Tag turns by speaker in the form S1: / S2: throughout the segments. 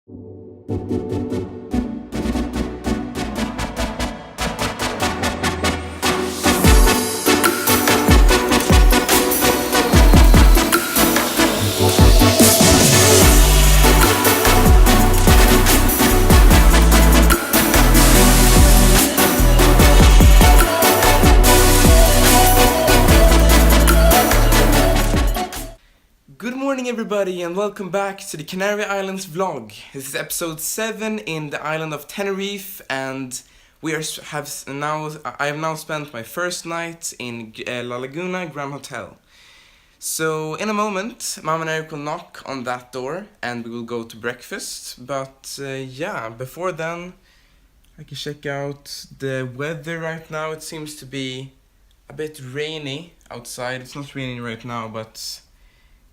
S1: Good morning everybody and welcome back to the Canary Islands vlog. This is episode 7 in the island of Tenerife, and I have now spent my first night in La Laguna Grand Hotel. So in a moment Mom and Eric will knock on that door and we will go to breakfast, but yeah, before then I can check out the weather right now. It seems to be a bit rainy outside. It's not raining right now, but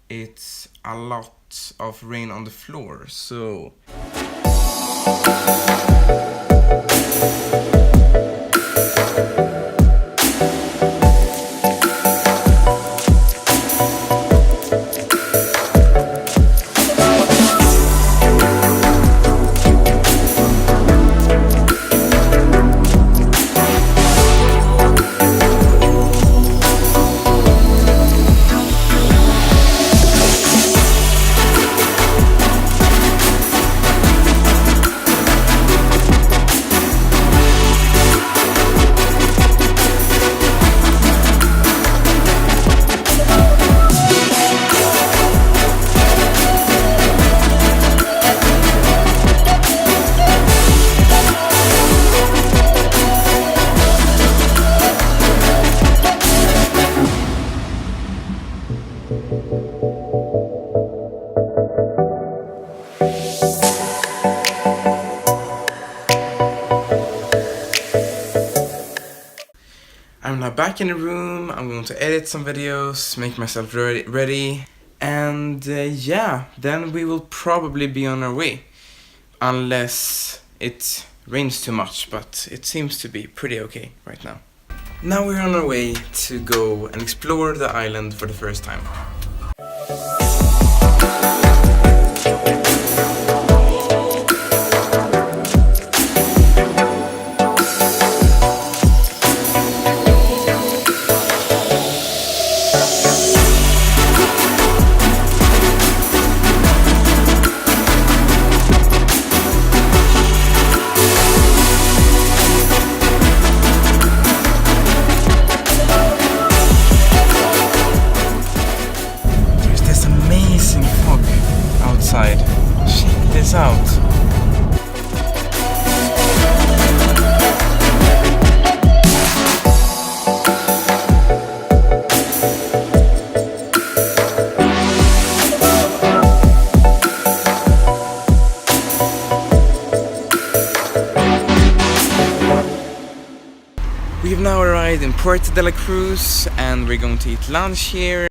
S1: it's a lot of rain on the floor, so I'm now back in the room. I'm going to edit some videos, make myself ready, and yeah, then we will probably be on our way, unless it rains too much, but it seems to be pretty okay right now. Now we're on our way to go and explore the island for the first time. Check this out. We have now arrived in Puerto de la Cruz and we're going to eat lunch here.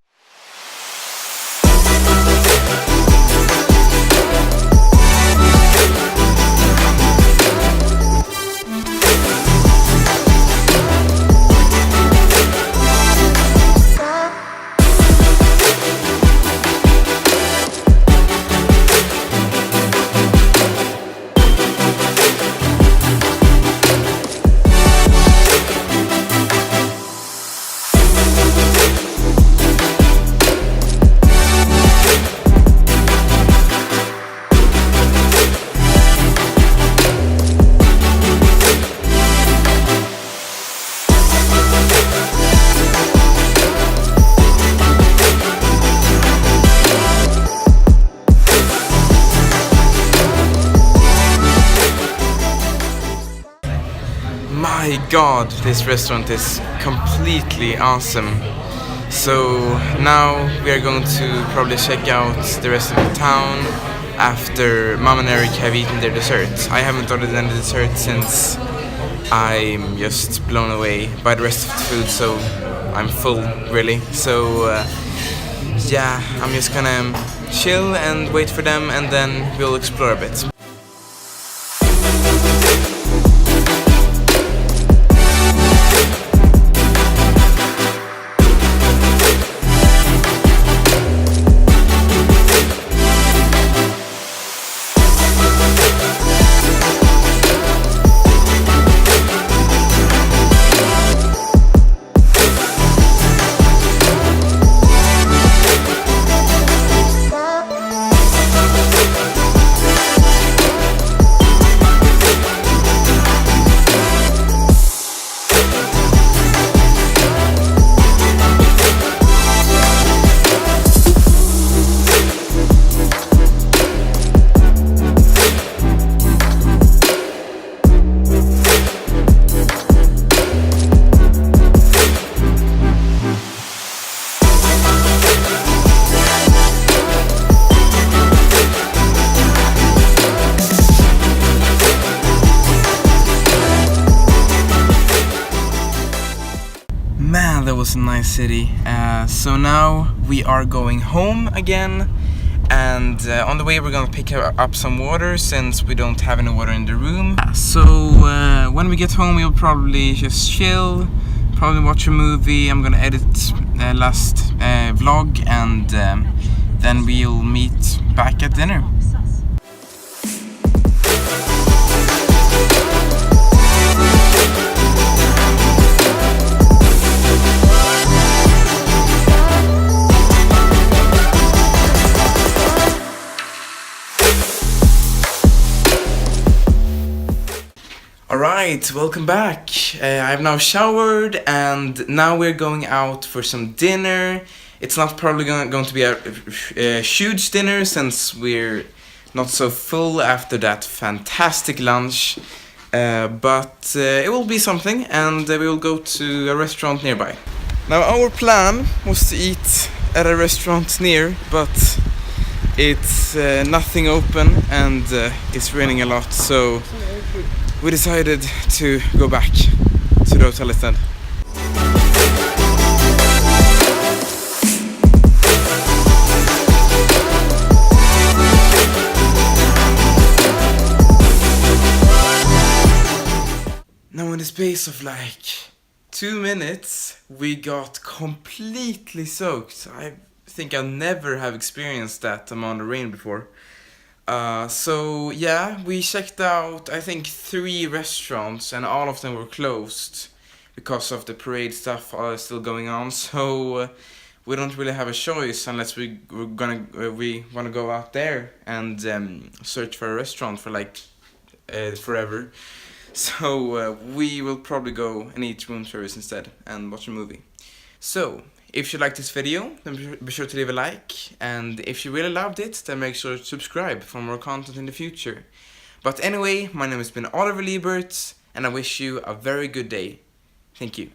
S1: My god, this restaurant is completely awesome. So now we are going to probably check out the rest of the town after Mom and Eric have eaten their dessert. I haven't ordered any dessert since I'm just blown away by the rest of the food, so I'm full really. So yeah, I'm just gonna chill and wait for them, and then we'll explore a bit. was a nice city. So now we are going home again, and on the way we're gonna pick up some water since we don't have any water in the room. So when we get home we'll probably just chill, probably watch a movie. I'm gonna edit last vlog, and then we'll meet back at dinner. Alright, welcome back. I've now showered and now we're going out for some dinner. It's not probably going to be a huge dinner since we're not so full after that fantastic lunch. But it will be something, and we will go to a restaurant nearby. Now our plan was to eat at a restaurant near, but it's nothing open and it's raining a lot, so we decided to go back to the hotel instead. Now in the space of like 2 minutes we got completely soaked. I think I never have experienced that amount of rain before. So yeah, we checked out I think 3 restaurants and all of them were closed because of the parade stuff still going on. So we don't really have a choice unless we want to go out there and search for a restaurant for like forever. So we will probably go and eat room service instead and watch a movie. So if you liked this video, then be sure to leave a like, and if you really loved it, then make sure to subscribe for more content in the future. But anyway, my name has been Oliver Lebert, and I wish you a very good day. Thank you.